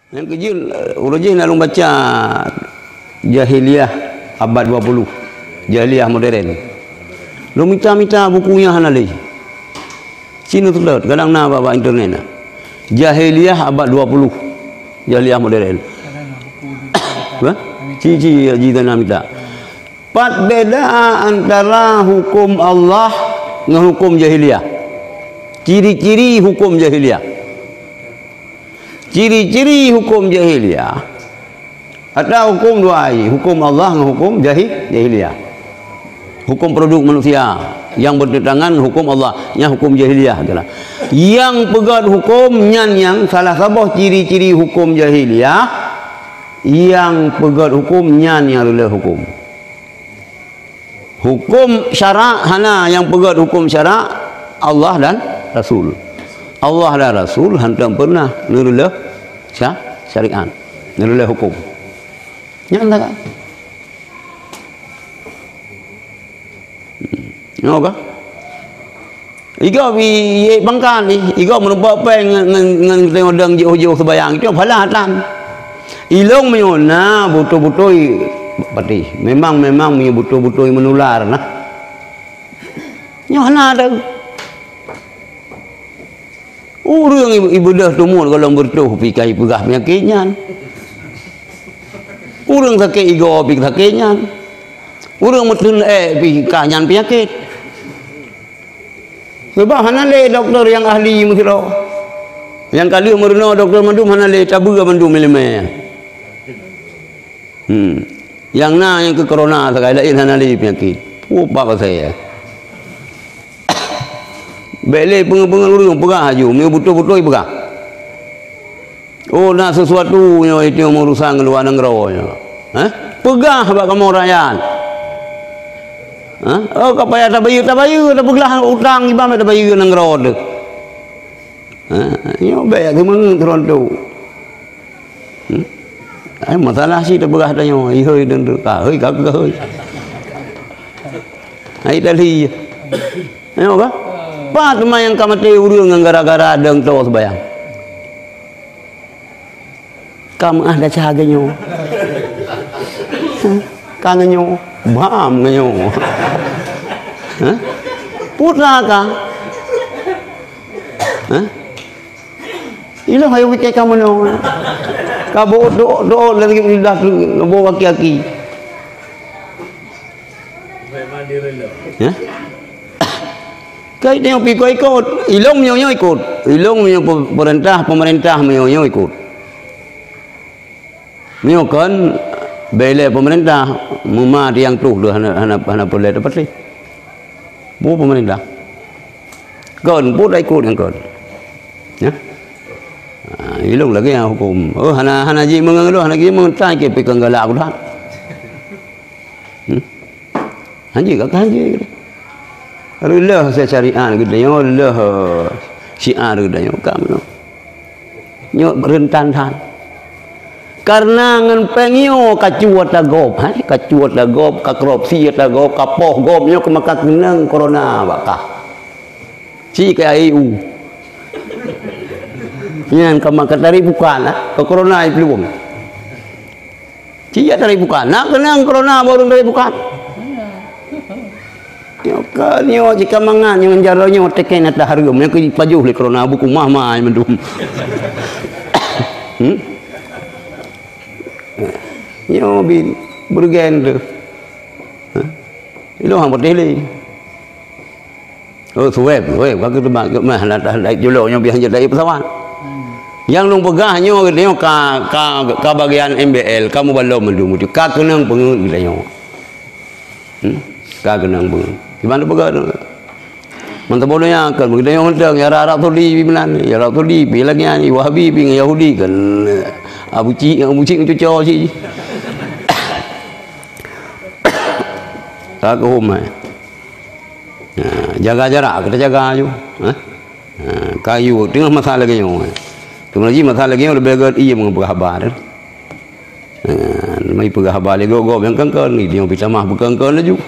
Yang kecil, urujih nak baca Jahiliyah abad 20. Jahiliyah modern. Lu minta bukunya hanali. Cina tu dah, kadang na bawa internet na. Jahiliyah abad 20. Jahiliyah modern. Ba? Cici tanah minta. Pat beda antara hukum Allah dengan hukum jahiliyah. Ciri-ciri hukum jahiliyah. Ciri-ciri hukum jahiliyah atau hukum dua ini, hukum Allah dan hukum jahiliyah. Hukum produk manusia yang bertentangan hukum Allah, yang hukum jahiliyah adalah yang pegat hukum yang salah satu ciri-ciri hukum jahiliyah yang pegat hukum yang adalah hukum syarak hana yang pegat hukum syarak Allah dan Rasul. Allah dan Rasul hantam pernah nurulah syariat, nurulah hukum. Nyata kan? Nampak? Iga bi bangkan ni, iga menubak peng ngan tengok dang jauh-jauh sebayang itu pala hatan. Ilong menyona butuh-butuh pati. Memang punya butuh-butuh menular nah. Nyona ada. Orang ibu dah tumur kalau bertuh pikai pegah penyakitnya. Orang sakit ego pik sakitnya. Orang mutun pi kanyan penyakit. Sebab hanale doktor yang ahli mengkira. Yang kali merena doktor mandum hanale tabu mandum meleme. Yang yang ke corona sekali lain hanale penyakit. Apa saya? Bele pengen urang pegah aju, me betul-betul pegah. Oh nak sesuatu yang itu urusan luar negara. Pegah bak kamu rakyat. Oh kapaya tak bayu tak pegah utang ibam tak bayu negara tu. Yo baik tu meng teronto. Masalah si tak pegah tanya, ihoi dan tu ka, hoi ka hoi. Ai tadi. Ayo ba? Apa cuma yang kamu tahu urang gara-gara deng tu sebayang. Kamu ada cahaganya. Kangenyo, bam ngenyo. Putra ka? Ilo hayo kita kamu no. Kabo do lagi dah ngabo kaki-kaki. Memang dia rela. Kau tengok pergi ikut, ilong menyoyo ikut, ilong menyo pemerintah menyoyo ikut. Menyo kan bela pemerintah muma yang tu dah hana boleh dapat sih. Bu pemerintah. Kan bu dah ikut yang kan. Ya. Ilong lagi yang hukum. Oh hana ji mengengalu hana ji mengentai ke pegang galak dah. Hanji kat hanji. Allah saya syariat gitu, yo Allah syiar gitu, yo kamu, yo rentan tan. Karena ngan pengyo kacuat lagop, kacuat lagop, kakorupsi lagop, kapoh gop, yo kemakan kenang corona bakah. Si ke EU. Yang kemakan dari bukan ke corona itu belum. Si dari bukan, nak kenang corona baru dari bukan. Nyo jika mangan yang menjaranya teken atas harga mereka pajuh le corona buku mah mendum. Nyo bin bergen tu. Ilo hang berdeli. Oh suweb bagi tu mah lah juloknya biar jadi pesawat. Yang long pegahnya nyo ka bagian MBL kamu balom mendum tu ka kenang pengen gilanya. Ka kenang pengen. Gimana begitu? Mantap bolehnya kan begitu yang hendak ya Arab Saudi bilan ya Arab Saudi bilang ni Wahabi ping Yahudi kan Abu Cik cucuk si. Tak rumah. Jaga jarak kita jaga aja. Kayu tengah masalah lagi yang. Kemudian masalah lagi yang lebih berat ia mengapa? Mai pegah habar lego yang kangkan ni dia bisa mah bukan kan laju.